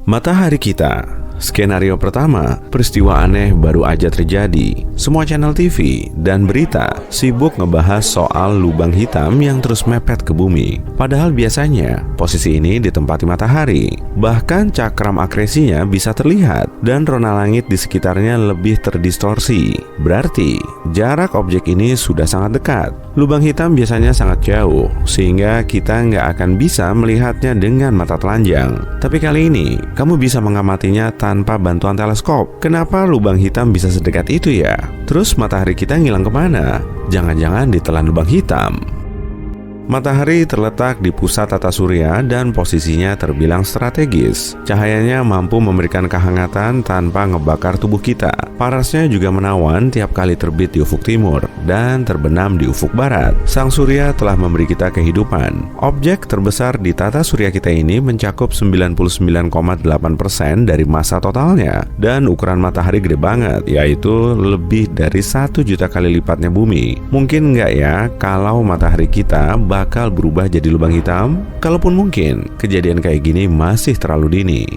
Matahari kita. Skenario pertama, peristiwa aneh baru aja terjadi. Semua channel TV dan berita sibuk ngebahas soal lubang hitam yang terus mepet ke bumi. Padahal biasanya posisi ini ditempati matahari. Bahkan cakram akresinya bisa terlihat dan rona langit di sekitarnya lebih terdistorsi. Berarti jarak objek ini sudah sangat dekat. Lubang hitam biasanya sangat jauh, sehingga kita nggak akan bisa melihatnya dengan mata telanjang. Tapi kali ini, kamu bisa mengamatinya tanpa bantuan teleskop. Kenapa lubang hitam bisa sedekat itu ya? Terus matahari kita ngilang kemana? Jangan-jangan ditelan lubang hitam. Matahari terletak di pusat tata surya dan posisinya terbilang strategis. Cahayanya mampu memberikan kehangatan tanpa ngebakar tubuh kita. Panasnya juga menawan tiap kali terbit di ufuk timur dan terbenam di ufuk barat. Sang surya telah memberi kita kehidupan. Objek terbesar di tata surya kita ini mencakup 99,8% dari massa totalnya. Dan ukuran matahari gede banget, yaitu lebih dari 1 juta kali lipatnya bumi. Mungkin nggak ya kalau matahari kita bakal berubah jadi lubang hitam? Kalaupun mungkin, kejadian kayak gini masih terlalu dini.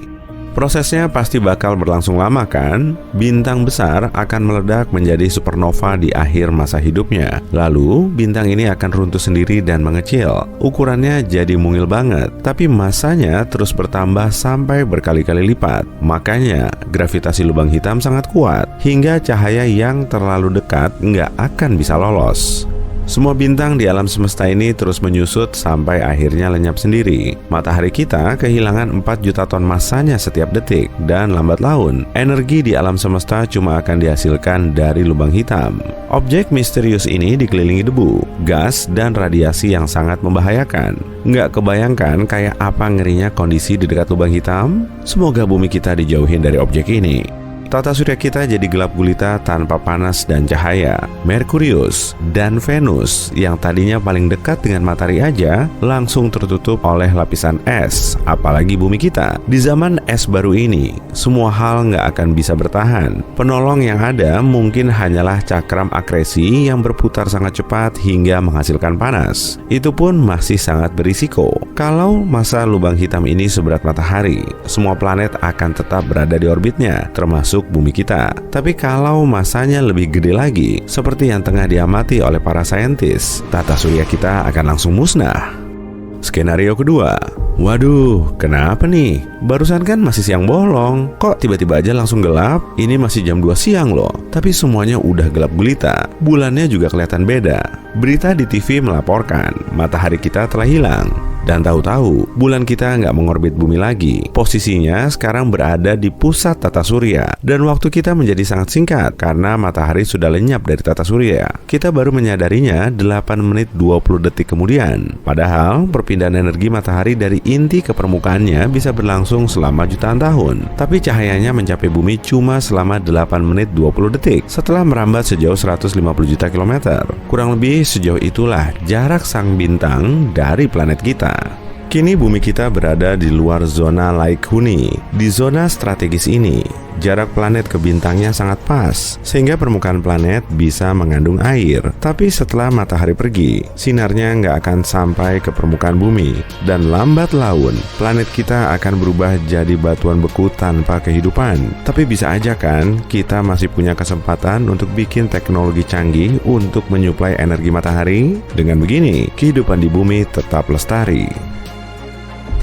Prosesnya pasti bakal berlangsung lama kan? Bintang besar akan meledak menjadi supernova di akhir masa hidupnya. Lalu, bintang ini akan runtuh sendiri dan mengecil. Ukurannya jadi mungil banget, tapi masanya terus bertambah sampai berkali-kali lipat. Makanya, gravitasi lubang hitam sangat kuat, hingga cahaya yang terlalu dekat nggak akan bisa lolos. Semua bintang di alam semesta ini terus menyusut sampai akhirnya lenyap sendiri. Matahari kita kehilangan 4 juta ton massanya setiap detik, dan lambat laun, energi di alam semesta cuma akan dihasilkan dari lubang hitam. Objek misterius ini dikelilingi debu, gas, dan radiasi yang sangat membahayakan. Nggak kebayangkan kayak apa ngerinya kondisi di dekat lubang hitam? Semoga bumi kita dijauhin dari objek ini. Tata surya kita jadi gelap gulita tanpa panas dan cahaya. Merkurius dan Venus yang tadinya paling dekat dengan matahari aja langsung tertutup oleh lapisan es, apalagi bumi kita. Di zaman es baru ini, semua hal nggak akan bisa bertahan. Penolong yang ada mungkin hanyalah cakram akresi yang berputar sangat cepat hingga menghasilkan panas. Itu pun masih sangat berisiko. Kalau massa lubang hitam ini seberat matahari, semua planet akan tetap berada di orbitnya, termasuk bumi kita. Tapi kalau masanya lebih gede lagi, seperti yang tengah diamati oleh para saintis, tata surya kita akan langsung musnah. Skenario kedua. Waduh, kenapa nih? Barusan kan masih siang bolong, kok tiba-tiba aja langsung gelap? Ini masih jam 2 siang loh, tapi semuanya udah gelap gulita. Bulannya juga kelihatan beda. Berita di TV melaporkan matahari kita telah hilang. Dan tahu-tahu, bulan kita nggak mengorbit bumi lagi. Posisinya sekarang berada di pusat tata surya. Dan waktu kita menjadi sangat singkat, karena matahari sudah lenyap dari tata surya. Kita baru menyadarinya 8 menit 20 detik kemudian. Padahal, perpindahan energi matahari dari inti ke permukaannya bisa berlangsung selama jutaan tahun. Tapi cahayanya mencapai bumi cuma selama 8 menit 20 detik, setelah merambat sejauh 150 juta kilometer. Kurang lebih sejauh itulah jarak sang bintang dari planet kita. Kini bumi kita berada di luar zona Laik Huni. Di zona strategis ini, jarak planet ke bintangnya sangat pas, sehingga permukaan planet bisa mengandung air. Tapi setelah matahari pergi, sinarnya nggak akan sampai ke permukaan bumi. Dan lambat laun, planet kita akan berubah jadi batuan beku tanpa kehidupan. Tapi bisa aja kan, kita masih punya kesempatan untuk bikin teknologi canggih untuk menyuplai energi matahari. Dengan begini, kehidupan di bumi tetap lestari.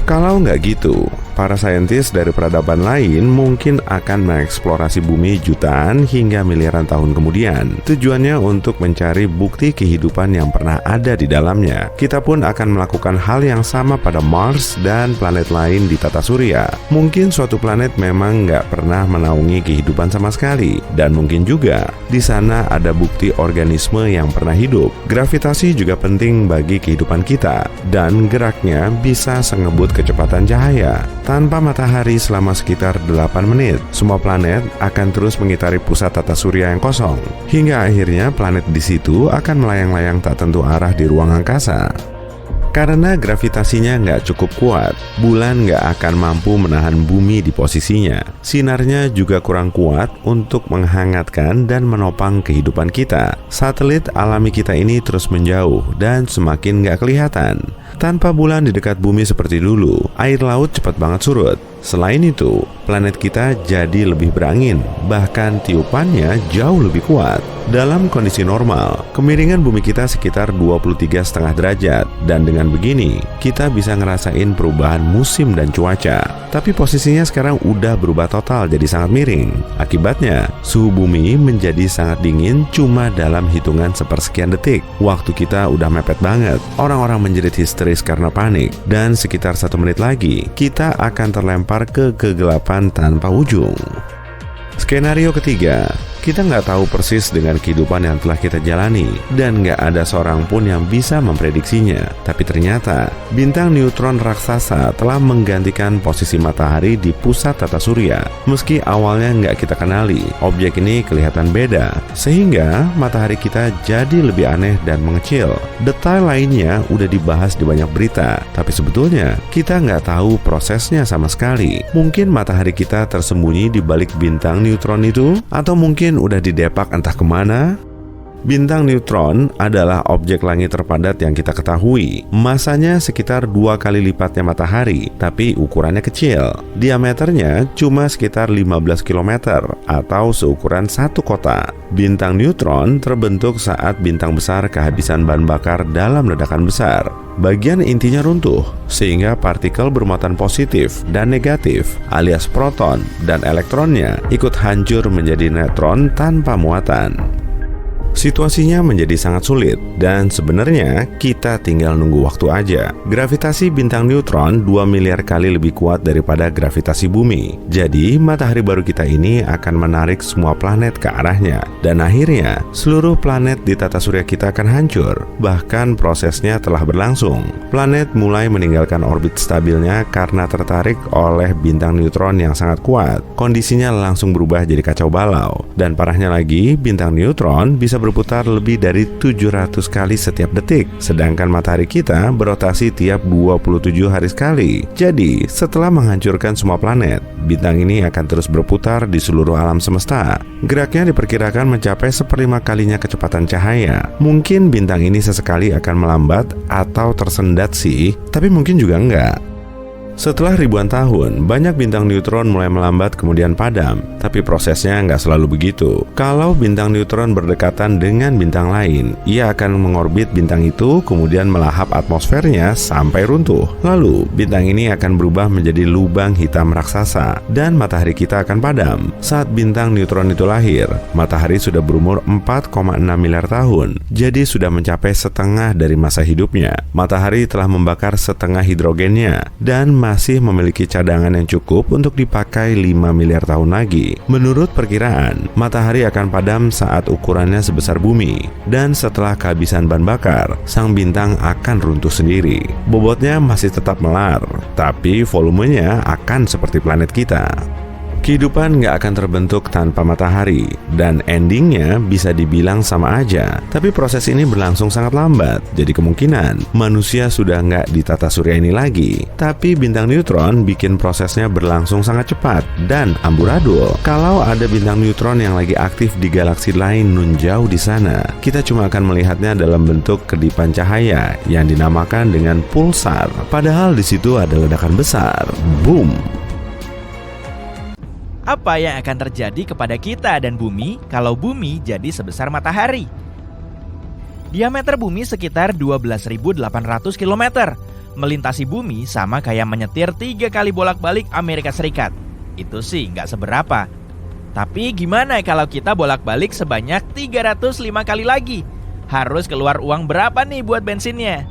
Kalau nggak gitu, para saintis dari peradaban lain mungkin akan mengeksplorasi bumi jutaan hingga miliaran tahun kemudian. Tujuannya untuk mencari bukti kehidupan yang pernah ada di dalamnya. Kita pun akan melakukan hal yang sama pada Mars dan planet lain di tata surya. Mungkin suatu planet memang nggak pernah menaungi kehidupan sama sekali. Dan mungkin juga di sana ada bukti organisme yang pernah hidup. Gravitasi juga penting bagi kehidupan kita. Dan geraknya bisa sengebut kecepatan cahaya. Tanpa matahari selama sekitar 8 menit, semua planet akan terus mengitari pusat tata surya yang kosong. Hingga akhirnya planet di situ akan melayang-layang tak tentu arah di ruang angkasa. Karena gravitasinya nggak cukup kuat, bulan nggak akan mampu menahan bumi di posisinya. Sinarnya juga kurang kuat untuk menghangatkan dan menopang kehidupan kita. Satelit alami kita ini terus menjauh dan semakin nggak kelihatan. Tanpa bulan di dekat bumi seperti dulu, air laut cepat banget surut. Selain itu, planet kita jadi lebih berangin, bahkan tiupannya jauh lebih kuat. Dalam kondisi normal, kemiringan bumi kita sekitar 23,5 derajat, dan dengan begini, kita bisa ngerasain perubahan musim dan cuaca. Tapi posisinya sekarang udah berubah total jadi sangat miring. Akibatnya, suhu bumi menjadi sangat dingin cuma dalam hitungan sepersekian detik. Waktu kita udah mepet banget, orang-orang menjerit histeris karena panik, dan sekitar 1 menit lagi, kita akan terlempar ke kegelapan tanpa ujung. Skenario ketiga, kita nggak tahu persis dengan kehidupan yang telah kita jalani, dan nggak ada seorang pun yang bisa memprediksinya. Tapi ternyata, bintang neutron raksasa telah menggantikan posisi matahari di pusat tata surya. Meski awalnya nggak kita kenali, objek ini kelihatan beda, sehingga matahari kita jadi lebih aneh dan mengecil. Detail lainnya udah dibahas di banyak berita, tapi sebetulnya kita nggak tahu prosesnya sama sekali. Mungkin matahari kita tersembunyi di balik bintang neutron itu, atau mungkin udah didepak entah kemana. Bintang neutron adalah objek langit terpadat yang kita ketahui. Masanya sekitar 2 kali lipatnya matahari, tapi ukurannya kecil. Diameternya cuma sekitar 15 km atau seukuran satu kota. Bintang neutron terbentuk saat bintang besar kehabisan bahan bakar dalam ledakan besar. Bagian intinya runtuh, sehingga partikel bermuatan positif dan negatif alias proton dan elektronnya ikut hancur menjadi neutron tanpa muatan. Situasinya menjadi sangat sulit, dan sebenarnya kita tinggal nunggu waktu aja. Gravitasi bintang neutron 2 miliar kali lebih kuat daripada gravitasi bumi. Jadi matahari baru kita ini akan menarik semua planet ke arahnya, dan akhirnya seluruh planet di tata surya kita akan hancur. Bahkan prosesnya telah berlangsung. Planet mulai meninggalkan orbit stabilnya karena tertarik oleh bintang neutron yang sangat kuat. Kondisinya langsung berubah jadi kacau balau, dan parahnya lagi, bintang neutron bisa berputar lebih dari 700 kali setiap detik, sedangkan matahari kita berotasi tiap 27 hari sekali. Jadi, setelah menghancurkan semua planet, bintang ini akan terus berputar di seluruh alam semesta. Geraknya diperkirakan mencapai 1/5 kalinya kecepatan cahaya. Mungkin bintang ini sesekali akan melambat atau tersendat sih, tapi mungkin juga enggak. Setelah ribuan tahun, banyak bintang neutron mulai melambat kemudian padam, tapi prosesnya nggak selalu begitu. Kalau bintang neutron berdekatan dengan bintang lain, ia akan mengorbit bintang itu kemudian melahap atmosfernya sampai runtuh. Lalu, bintang ini akan berubah menjadi lubang hitam raksasa, dan matahari kita akan padam. Saat bintang neutron itu lahir, matahari sudah berumur 4,6 miliar tahun, jadi sudah mencapai setengah dari masa hidupnya. Matahari telah membakar setengah hidrogennya, dan masih memiliki cadangan yang cukup untuk dipakai 5 miliar tahun lagi. Menurut perkiraan, matahari akan padam saat ukurannya sebesar bumi, dan setelah kehabisan bahan bakar, sang bintang akan runtuh sendiri. Bobotnya masih tetap melar, tapi volumenya akan seperti planet kita. Kehidupan nggak akan terbentuk tanpa matahari, dan endingnya bisa dibilang sama aja. Tapi proses ini berlangsung sangat lambat, jadi kemungkinan manusia sudah nggak di tata surya ini lagi. Tapi bintang neutron bikin prosesnya berlangsung sangat cepat dan amburadul. Kalau ada bintang neutron yang lagi aktif di galaksi lain nun jauh di sana, kita cuma akan melihatnya dalam bentuk kedipan cahaya yang dinamakan dengan pulsar. Padahal di situ ada ledakan besar, boom. Apa yang akan terjadi kepada kita dan bumi kalau bumi jadi sebesar matahari? Diameter bumi sekitar 12.800 km. Melintasi bumi sama kayak menyetir 3 kali bolak-balik Amerika Serikat. Itu sih nggak seberapa. Tapi gimana kalau kita bolak-balik sebanyak 305 kali lagi? Harus keluar uang berapa nih buat bensinnya?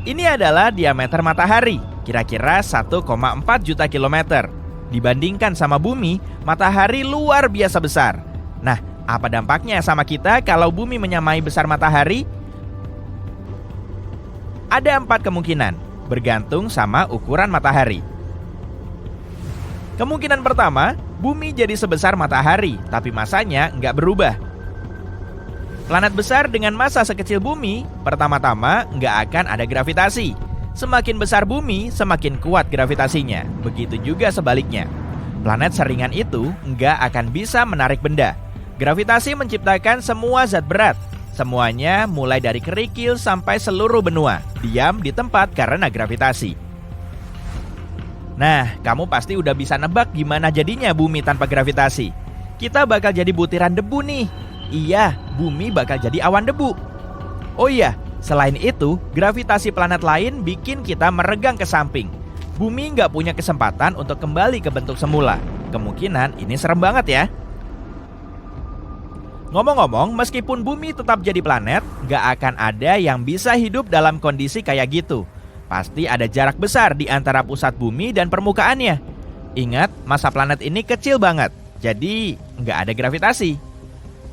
Ini adalah diameter matahari, kira-kira 1,4 juta kilometer. Dibandingkan sama bumi, matahari luar biasa besar. Nah, apa dampaknya sama kita kalau bumi menyamai besar matahari? Ada 4 kemungkinan, bergantung sama ukuran matahari. Kemungkinan pertama, bumi jadi sebesar matahari, tapi masanya nggak berubah. Planet besar dengan massa sekecil bumi, pertama-tama nggak akan ada gravitasi. Semakin besar bumi, semakin kuat gravitasinya. Begitu juga sebaliknya. Planet seringan itu nggak akan bisa menarik benda. Gravitasi menciptakan semua zat berat. Semuanya mulai dari kerikil sampai seluruh benua diam di tempat karena gravitasi. Nah, kamu pasti udah bisa nebak gimana jadinya bumi tanpa gravitasi. Kita bakal jadi butiran debu nih. Iya, bumi bakal jadi awan debu. Oh iya, selain itu, gravitasi planet lain bikin kita meregang ke samping. Bumi nggak punya kesempatan untuk kembali ke bentuk semula. Kemungkinan ini serem banget ya. Ngomong-ngomong, meskipun bumi tetap jadi planet, nggak akan ada yang bisa hidup dalam kondisi kayak gitu. Pasti ada jarak besar di antara pusat bumi dan permukaannya. Ingat, massa planet ini kecil banget, jadi nggak ada gravitasi.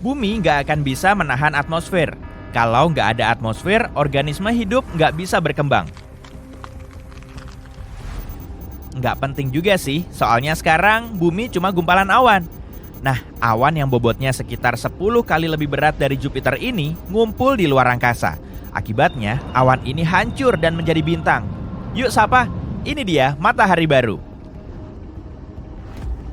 Bumi nggak akan bisa menahan atmosfer. Kalau nggak ada atmosfer, organisme hidup nggak bisa berkembang. Nggak penting juga sih, soalnya sekarang bumi cuma gumpalan awan. Nah, awan yang bobotnya sekitar 10 kali lebih berat dari Jupiter ini ngumpul di luar angkasa. Akibatnya, awan ini hancur dan menjadi bintang. Yuk sapa, ini dia matahari baru.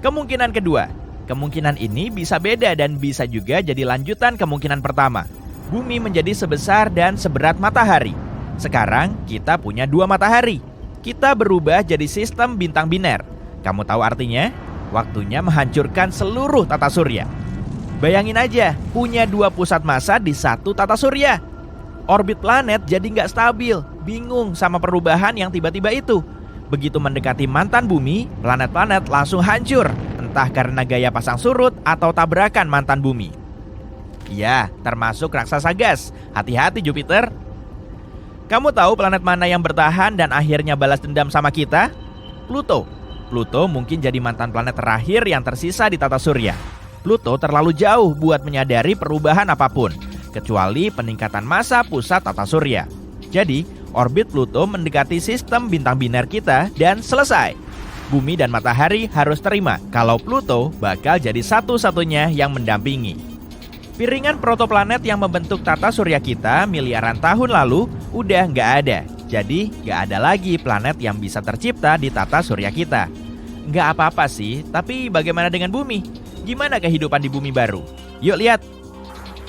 Kemungkinan kedua, kemungkinan ini bisa beda dan bisa juga jadi lanjutan kemungkinan pertama. Bumi menjadi sebesar dan seberat matahari. Sekarang kita punya 2 matahari. Kita berubah jadi sistem bintang biner. Kamu tahu artinya? Waktunya menghancurkan seluruh tata surya. Bayangin aja, punya 2 pusat massa di satu tata surya. Orbit planet jadi nggak stabil, bingung sama perubahan yang tiba-tiba itu. Begitu mendekati mantan bumi, planet-planet langsung hancur, entah karena gaya pasang surut atau tabrakan mantan bumi. Ya, termasuk raksasa gas. Hati-hati Jupiter. Kamu tahu planet mana yang bertahan dan akhirnya balas dendam sama kita? Pluto. Pluto mungkin jadi mantan planet terakhir yang tersisa di tata surya. Pluto terlalu jauh buat menyadari perubahan apapun, kecuali peningkatan massa pusat tata surya. Jadi, orbit Pluto mendekati sistem bintang biner kita dan selesai. Bumi dan matahari harus terima kalau Pluto bakal jadi satu-satunya yang mendampingi. Piringan protoplanet yang membentuk tata surya kita miliaran tahun lalu udah nggak ada. Jadi nggak ada lagi planet yang bisa tercipta di tata surya kita. Nggak apa-apa sih, tapi bagaimana dengan bumi? Gimana kehidupan di bumi baru? Yuk lihat.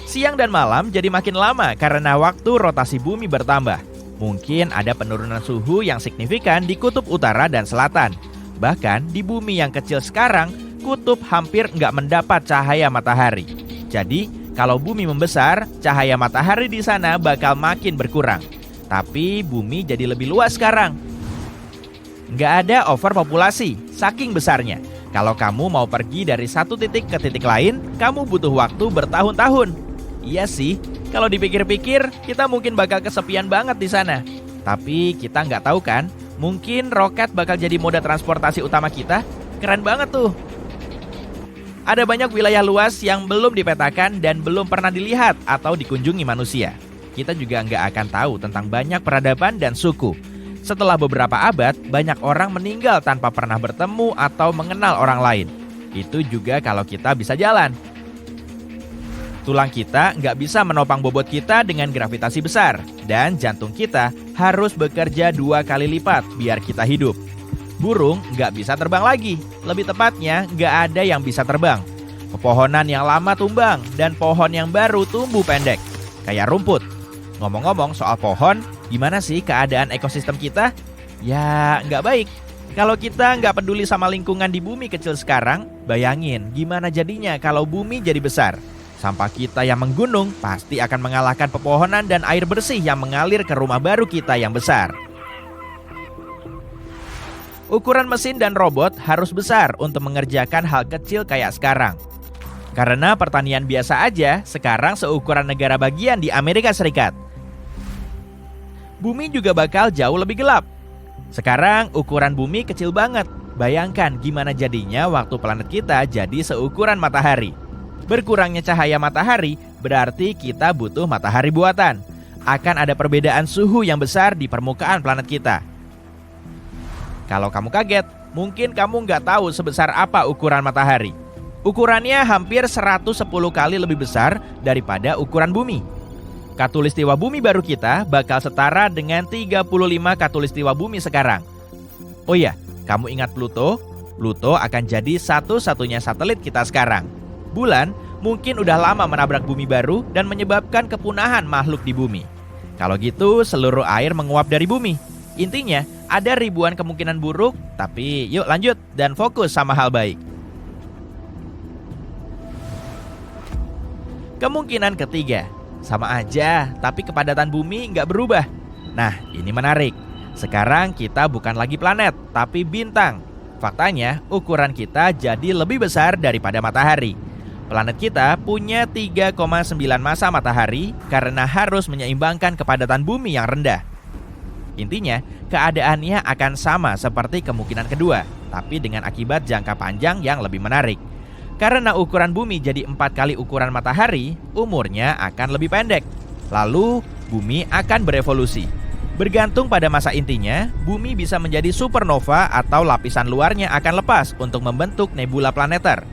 Siang dan malam jadi makin lama karena waktu rotasi bumi bertambah. Mungkin ada penurunan suhu yang signifikan di kutub utara dan selatan. Bahkan di bumi yang kecil sekarang, kutub hampir nggak mendapat cahaya matahari. Jadi, kalau bumi membesar, cahaya matahari di sana bakal makin berkurang. Tapi bumi jadi lebih luas sekarang. Nggak ada overpopulasi, saking besarnya. Kalau kamu mau pergi dari satu titik ke titik lain, kamu butuh waktu bertahun-tahun. Iya sih, kalau dipikir-pikir, kita mungkin bakal kesepian banget di sana. Tapi kita nggak tahu kan, mungkin roket bakal jadi moda transportasi utama kita. Keren banget tuh. Ada banyak wilayah luas yang belum dipetakan dan belum pernah dilihat atau dikunjungi manusia. Kita juga nggak akan tahu tentang banyak peradaban dan suku. Setelah beberapa abad, banyak orang meninggal tanpa pernah bertemu atau mengenal orang lain. Itu juga kalau kita bisa jalan. Tulang kita nggak bisa menopang bobot kita dengan gravitasi besar. Dan jantung kita harus bekerja 2 kali lipat biar kita hidup. Burung nggak bisa terbang lagi. Lebih tepatnya, nggak ada yang bisa terbang. Pepohonan yang lama tumbang dan pohon yang baru tumbuh pendek. Kayak rumput. Ngomong-ngomong soal pohon, gimana sih keadaan ekosistem kita? Ya, nggak baik. Kalau kita nggak peduli sama lingkungan di bumi kecil sekarang, bayangin gimana jadinya kalau bumi jadi besar. Sampah kita yang menggunung pasti akan mengalahkan pepohonan dan air bersih yang mengalir ke rumah baru kita yang besar. Ukuran mesin dan robot harus besar untuk mengerjakan hal kecil kayak sekarang. Karena pertanian biasa aja sekarang seukuran negara bagian di Amerika Serikat. Bumi juga bakal jauh lebih gelap. Sekarang ukuran bumi kecil banget. Bayangkan gimana jadinya waktu planet kita jadi seukuran matahari. Berkurangnya cahaya matahari berarti kita butuh matahari buatan. Akan ada perbedaan suhu yang besar di permukaan planet kita. Kalau kamu kaget, mungkin kamu nggak tahu sebesar apa ukuran matahari. Ukurannya hampir 110 kali lebih besar daripada ukuran bumi. Khatulistiwa bumi baru kita bakal setara dengan 35 khatulistiwa bumi sekarang. Oh iya, kamu ingat Pluto? Pluto akan jadi satu-satunya satelit kita sekarang. Bulan mungkin udah lama menabrak bumi baru dan menyebabkan kepunahan makhluk di bumi. Kalau gitu, seluruh air menguap dari bumi. Intinya, Ada ribuan kemungkinan buruk, tapi yuk lanjut dan fokus sama hal baik. Kemungkinan ketiga, sama aja, tapi kepadatan bumi nggak berubah. Nah, ini menarik. Sekarang kita bukan lagi planet, tapi bintang. Faktanya, ukuran kita jadi lebih besar daripada matahari. Planet kita punya 3,9 massa matahari karena harus menyeimbangkan kepadatan bumi yang rendah. Intinya, keadaannya akan sama seperti kemungkinan kedua, tapi dengan akibat jangka panjang yang lebih menarik. Karena ukuran bumi jadi 4 kali ukuran matahari, umurnya akan lebih pendek. Lalu, bumi akan berevolusi. Bergantung pada masa intinya, bumi bisa menjadi supernova atau lapisan luarnya akan lepas untuk membentuk nebula planeter.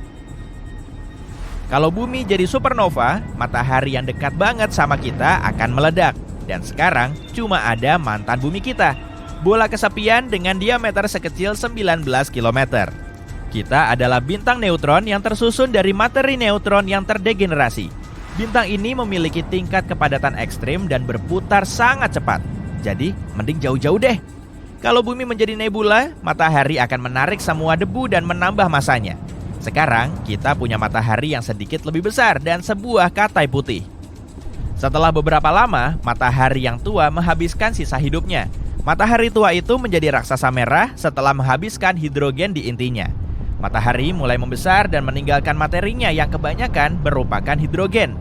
Kalau bumi jadi supernova, matahari yang dekat banget sama kita akan meledak. Dan sekarang cuma ada mantan bumi kita, bola kesepian dengan diameter sekecil 19 km. Kita adalah bintang neutron yang tersusun dari materi neutron yang terdegenerasi. Bintang ini memiliki tingkat kepadatan ekstrim dan berputar sangat cepat. Jadi, mending jauh-jauh deh. Kalau bumi menjadi nebula, matahari akan menarik semua debu dan menambah masanya. Sekarang, kita punya matahari yang sedikit lebih besar dan sebuah katai putih. Setelah beberapa lama, matahari yang tua menghabiskan sisa hidupnya. Matahari tua itu menjadi raksasa merah setelah menghabiskan hidrogen di intinya. Matahari mulai membesar dan meninggalkan materinya yang kebanyakan merupakan hidrogen.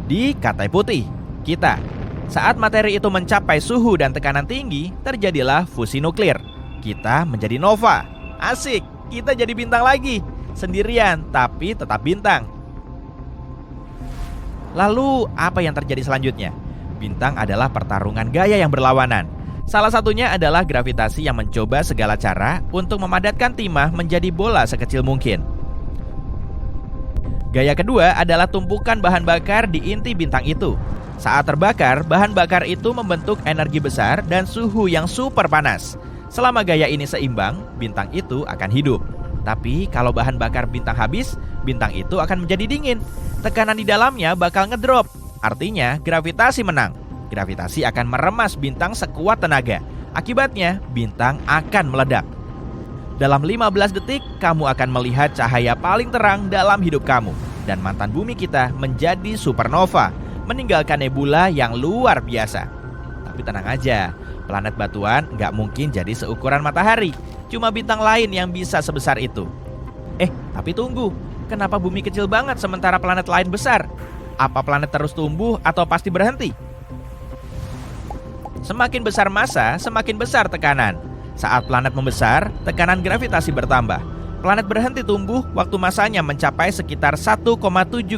Di katai putih, kita. Saat materi itu mencapai suhu dan tekanan tinggi, terjadilah fusi nuklir. Kita menjadi nova. Asik, kita jadi bintang lagi. Sendirian, tapi tetap bintang. Lalu, apa yang terjadi selanjutnya? Bintang adalah pertarungan gaya yang berlawanan. Salah satunya adalah gravitasi yang mencoba segala cara untuk memadatkan timah menjadi bola sekecil mungkin. Gaya kedua adalah tumpukan bahan bakar di inti bintang itu. Saat terbakar, bahan bakar itu membentuk energi besar dan suhu yang super panas. Selama gaya ini seimbang, bintang itu akan hidup. Tapi kalau bahan bakar bintang habis, bintang itu akan menjadi dingin. Tekanan di dalamnya bakal ngedrop. Artinya gravitasi menang. Gravitasi akan meremas bintang sekuat tenaga. Akibatnya bintang akan meledak. Dalam 15 detik, kamu akan melihat cahaya paling terang dalam hidup kamu. Dan mantan bumi kita menjadi supernova, meninggalkan nebula yang luar biasa. Tapi tenang aja, planet batuan nggak mungkin jadi seukuran matahari. Cuma bintang lain yang bisa sebesar itu. Tapi tunggu, kenapa bumi kecil banget sementara planet lain besar? Apa planet terus tumbuh atau pasti berhenti? Semakin besar massa, semakin besar tekanan. Saat planet membesar, tekanan gravitasi bertambah. Planet berhenti tumbuh waktu masanya mencapai sekitar 1,7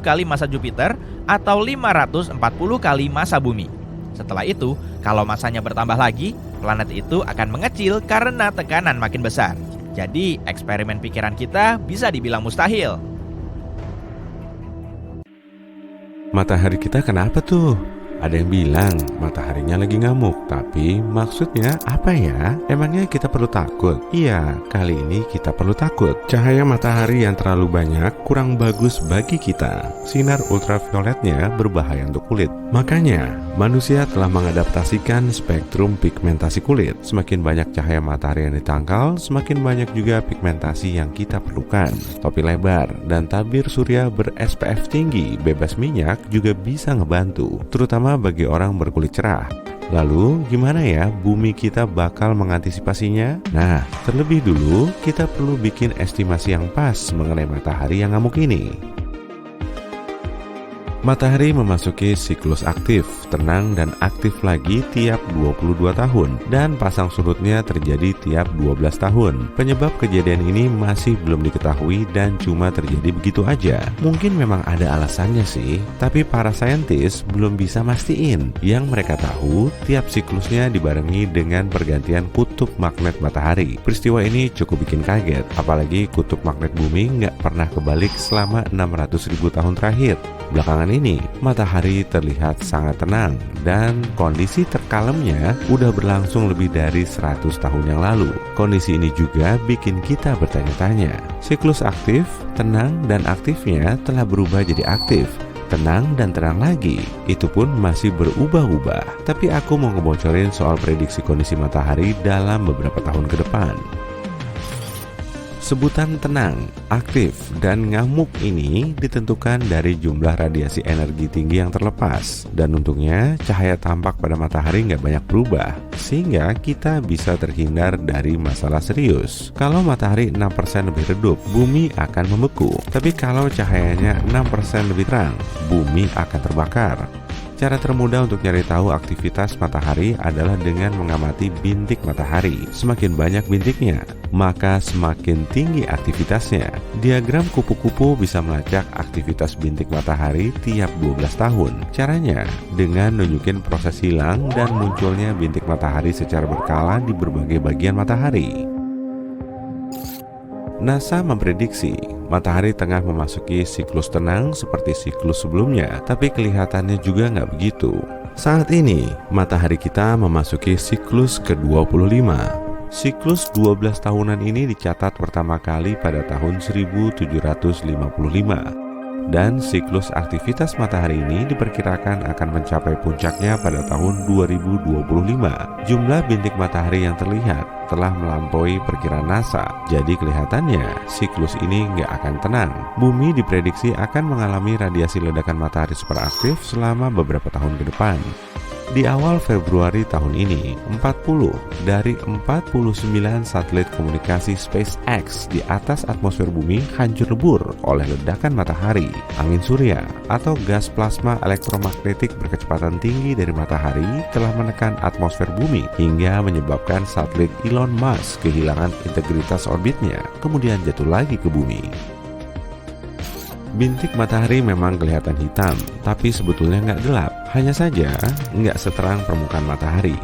kali massa Jupiter atau 540 kali massa bumi. Setelah itu, kalau masanya bertambah lagi, planet itu akan mengecil karena tekanan makin besar. Jadi, eksperimen pikiran kita bisa dibilang mustahil. Matahari kita kenapa tuh? Ada yang bilang mataharinya lagi ngamuk, tapi maksudnya apa ya? Emangnya kita perlu takut? Iya, kali ini kita perlu takut. Cahaya matahari yang terlalu banyak kurang bagus bagi kita. Sinar ultravioletnya berbahaya untuk kulit. Makanya, manusia telah mengadaptasikan spektrum pigmentasi kulit. Semakin banyak cahaya matahari yang ditangkal, semakin banyak juga pigmentasi yang kita perlukan. Topi lebar dan tabir surya ber-SPF tinggi, bebas minyak juga bisa ngebantu, terutama bagi orang berkulit cerah. Lalu gimana ya bumi kita bakal mengantisipasinya? Nah, terlebih dulu kita perlu bikin estimasi yang pas mengenai matahari yang ngamuk ini. Matahari memasuki siklus aktif, tenang dan aktif lagi tiap 22 tahun dan pasang surutnya terjadi tiap 12 tahun. Penyebab kejadian ini masih belum diketahui dan cuma terjadi begitu aja. Mungkin memang ada alasannya sih, tapi para saintis belum bisa mastiin. Yang mereka tahu, tiap siklusnya dibarengi dengan pergantian kutub magnet matahari. Peristiwa ini cukup bikin kaget, apalagi kutub magnet bumi nggak pernah kebalik selama 600.000 tahun terakhir. Belakangan ini, matahari terlihat sangat tenang dan kondisi terkalemnya udah berlangsung lebih dari 100 tahun yang lalu. Kondisi ini juga bikin kita bertanya-tanya. Siklus aktif, tenang, dan aktifnya telah berubah jadi aktif. tenang dan tenang lagi. Itu pun masih berubah-ubah. Tapi aku mau ngebocorin soal prediksi kondisi matahari dalam beberapa tahun ke depan. Sebutan tenang, aktif, dan ngamuk ini ditentukan dari jumlah radiasi energi tinggi yang terlepas. Dan untungnya, cahaya tampak pada matahari nggak banyak berubah, sehingga kita bisa terhindar dari masalah serius. Kalau matahari 6% lebih redup, bumi akan membeku. Tapi kalau cahayanya 6% lebih terang, bumi akan terbakar. Cara termudah untuk nyari tahu aktivitas matahari adalah dengan mengamati bintik matahari. Semakin banyak bintiknya, maka semakin tinggi aktivitasnya. Diagram kupu-kupu bisa melacak aktivitas bintik matahari tiap 12 tahun. Caranya dengan nunjukin proses hilang dan munculnya bintik matahari secara berkala di berbagai bagian matahari. NASA memprediksi matahari tengah memasuki siklus tenang seperti siklus sebelumnya, tapi kelihatannya juga nggak begitu. Saat ini, matahari kita memasuki siklus ke-25. Siklus 12 tahunan ini dicatat pertama kali pada tahun 1755. Dan siklus aktivitas matahari ini diperkirakan akan mencapai puncaknya pada tahun 2025. Jumlah bintik matahari yang terlihat telah melampaui perkiraan NASA. Jadi kelihatannya siklus ini nggak akan tenang. Bumi diprediksi akan mengalami radiasi ledakan matahari super aktif selama beberapa tahun ke depan. Di awal Februari tahun ini, 40 dari 49 satelit komunikasi SpaceX di atas atmosfer bumi hancur lebur oleh ledakan matahari, angin surya, atau gas plasma elektromagnetik berkecepatan tinggi dari matahari telah menekan atmosfer bumi hingga menyebabkan satelit Elon Musk kehilangan integritas orbitnya, kemudian jatuh lagi ke bumi. Bintik matahari memang kelihatan hitam, tapi sebetulnya nggak gelap. Hanya saja nggak seterang permukaan matahari.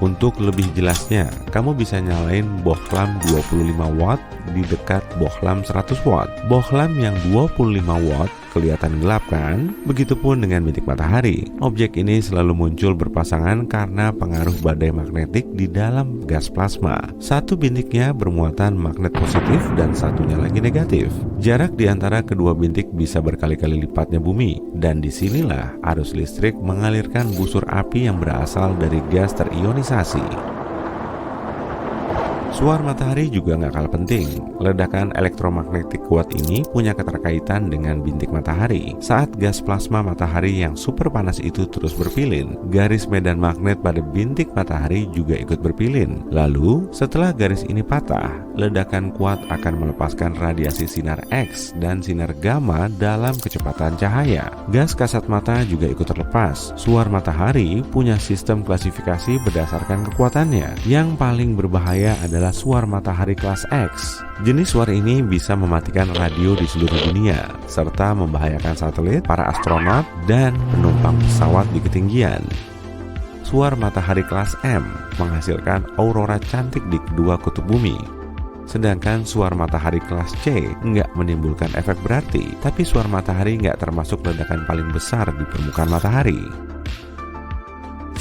Untuk lebih jelasnya, kamu bisa nyalain bohlam 25 watt di dekat bohlam 100 watt. Bohlam yang 25 watt kelihatan gelap kan? Begitupun dengan bintik matahari. Objek ini selalu muncul berpasangan karena pengaruh badai magnetik di dalam gas plasma. Satu bintiknya bermuatan magnet positif dan satunya lagi negatif. Jarak di antara kedua bintik bisa berkali-kali lipatnya bumi, dan disinilah arus listrik mengalirkan busur api yang berasal dari gas terionisasi. Suar matahari juga nggak kalah penting. Ledakan elektromagnetik kuat ini punya keterkaitan dengan bintik matahari. Saat gas plasma matahari yang super panas itu terus berpilin, garis medan magnet pada bintik matahari juga ikut berpilin. Lalu, setelah garis ini patah, ledakan kuat akan melepaskan radiasi sinar X dan sinar gamma dalam kecepatan cahaya. Gas kasat mata juga ikut terlepas. Suar matahari punya sistem klasifikasi berdasarkan kekuatannya. Yang paling berbahaya adalah suar matahari kelas X. Jenis suar ini bisa mematikan radio di seluruh dunia, serta membahayakan satelit, para astronot, dan penumpang pesawat di ketinggian. Suar matahari kelas M menghasilkan aurora cantik di kedua kutub bumi. Sedangkan suar matahari kelas C nggak menimbulkan efek berarti, tapi suar matahari nggak termasuk ledakan paling besar di permukaan matahari.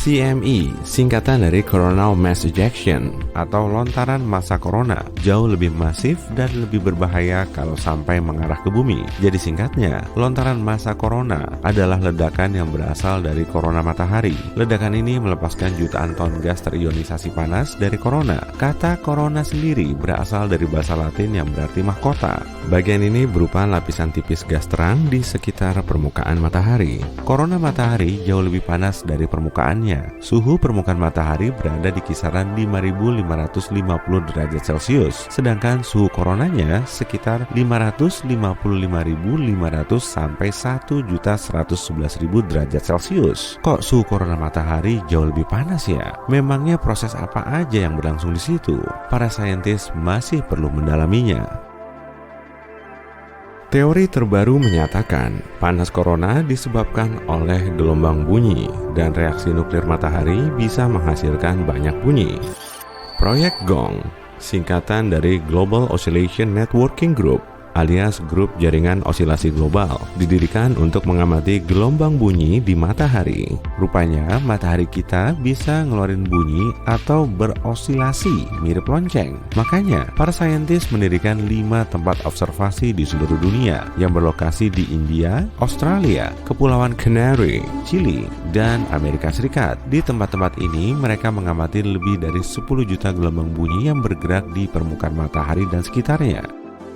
CME, singkatan dari Coronal Mass Ejection atau lontaran massa corona, jauh lebih masif dan lebih berbahaya kalau sampai mengarah ke bumi. Jadi singkatnya, lontaran massa corona adalah ledakan yang berasal dari korona matahari. Ledakan ini melepaskan jutaan ton gas terionisasi panas dari korona. Kata korona sendiri berasal dari bahasa Latin yang berarti mahkota. Bagian ini berupa lapisan tipis gas terang di sekitar permukaan matahari. Korona matahari jauh lebih panas dari permukaannya. Suhu permukaan matahari berada di kisaran 5.550 derajat Celcius, sedangkan suhu koronanya sekitar 555.500 sampai 1.111.000 derajat Celcius. Kok suhu korona matahari jauh lebih panas ya? Memangnya proses apa aja yang berlangsung di situ? Para saintis masih perlu mendalaminya. Teori terbaru menyatakan panas korona disebabkan oleh gelombang bunyi dan reaksi nuklir matahari bisa menghasilkan banyak bunyi. Proyek GONG, singkatan dari Global Oscillation Networking Group, alias Grup Jaringan Osilasi Global, didirikan untuk mengamati gelombang bunyi di matahari. Rupanya matahari kita bisa ngeluarin bunyi atau berosilasi mirip lonceng. Makanya para saintis mendirikan 5 tempat observasi di seluruh dunia yang berlokasi di India, Australia, Kepulauan Canary, Chili, dan Amerika Serikat. Di tempat-tempat ini mereka mengamati lebih dari 10 juta gelombang bunyi yang bergerak di permukaan matahari dan sekitarnya.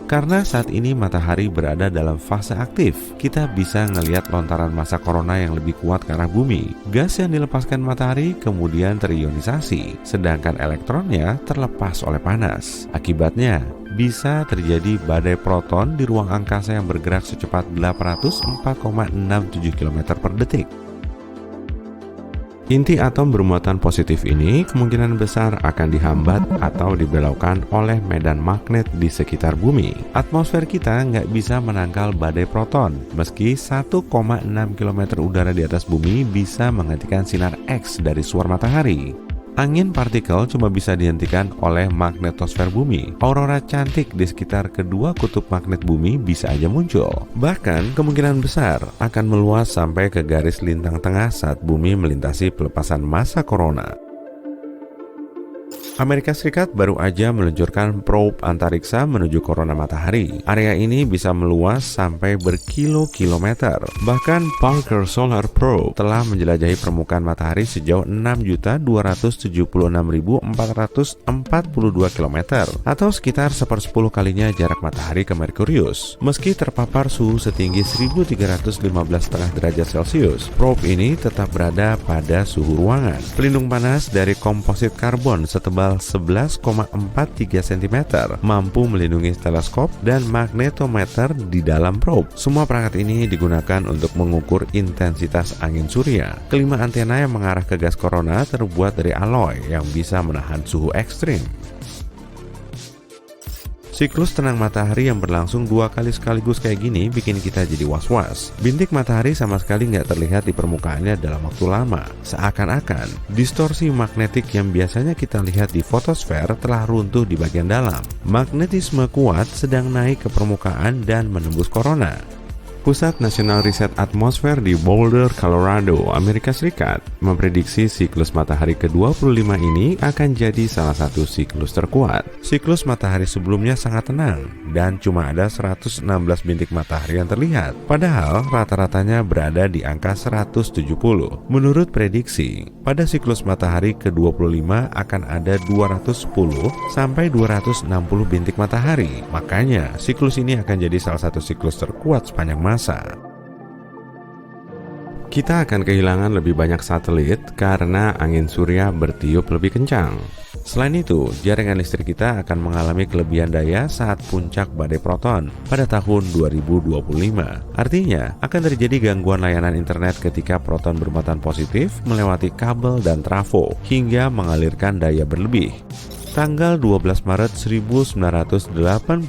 Karena saat ini matahari berada dalam fase aktif, kita bisa ngelihat lontaran massa corona yang lebih kuat ke arah bumi. Gas yang dilepaskan matahari kemudian terionisasi, sedangkan elektronnya terlepas oleh panas. Akibatnya, bisa terjadi badai proton di ruang angkasa yang bergerak secepat 804,67 km per detik. Inti atom bermuatan positif ini kemungkinan besar akan dihambat atau dibelokkan oleh medan magnet di sekitar bumi. Atmosfer kita nggak bisa menangkal badai proton, meski 1,6 km udara di atas bumi bisa menghentikan sinar X dari suar matahari. Angin partikel cuma bisa dihentikan oleh magnetosfer bumi. Aurora cantik di sekitar kedua kutub magnet bumi bisa aja muncul. Bahkan kemungkinan besar akan meluas sampai ke garis lintang tengah saat bumi melintasi pelepasan massa corona. Amerika Serikat baru aja meluncurkan probe antariksa menuju korona matahari. Area ini bisa meluas sampai berkilo-kilometer. Bahkan Parker Solar Probe telah menjelajahi permukaan matahari sejauh 6.276.442 km atau sekitar 1/10 kalinya jarak matahari ke Merkurius. Meski terpapar suhu setinggi 1315,5 derajat Celcius, probe ini tetap berada pada suhu ruangan. Pelindung panas dari komposit karbon setebal 11,43 cm mampu melindungi teleskop dan magnetometer di dalam probe. Semua perangkat ini digunakan untuk mengukur intensitas angin surya. Kelima antena yang mengarah ke gas corona terbuat dari alloy yang bisa menahan suhu ekstrim. Siklus tenang matahari yang berlangsung 2 kali sekaligus kayak gini bikin kita jadi was-was. Bintik matahari sama sekali nggak terlihat di permukaannya dalam waktu lama. Seakan-akan distorsi magnetik yang biasanya kita lihat di fotosfer telah runtuh di bagian dalam. Magnetisme kuat sedang naik ke permukaan dan menembus korona. Pusat Nasional Riset Atmosfer di Boulder, Colorado, Amerika Serikat memprediksi siklus matahari ke-25 ini akan jadi salah satu siklus terkuat. Siklus matahari sebelumnya sangat tenang dan cuma ada 116 bintik matahari yang terlihat, padahal rata-ratanya berada di angka 170. Menurut prediksi, pada siklus matahari ke-25 akan ada 210 sampai 260 bintik matahari. Makanya, siklus ini akan jadi salah satu siklus terkuat sepanjang masa. Kita akan kehilangan lebih banyak satelit karena angin surya bertiup lebih kencang. Selain itu, jaringan listrik kita akan mengalami kelebihan daya saat puncak badai proton pada tahun 2025. Artinya, akan terjadi gangguan layanan internet ketika proton bermuatan positif melewati kabel dan trafo hingga mengalirkan daya berlebih. Tanggal 12 Maret 1989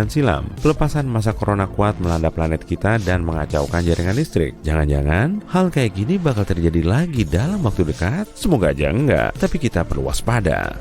silam, pelepasan massa corona kuat melanda planet kita dan mengacaukan jaringan listrik. Jangan-jangan hal kayak gini bakal terjadi lagi dalam waktu dekat? Semoga aja enggak, tapi kita perlu waspada.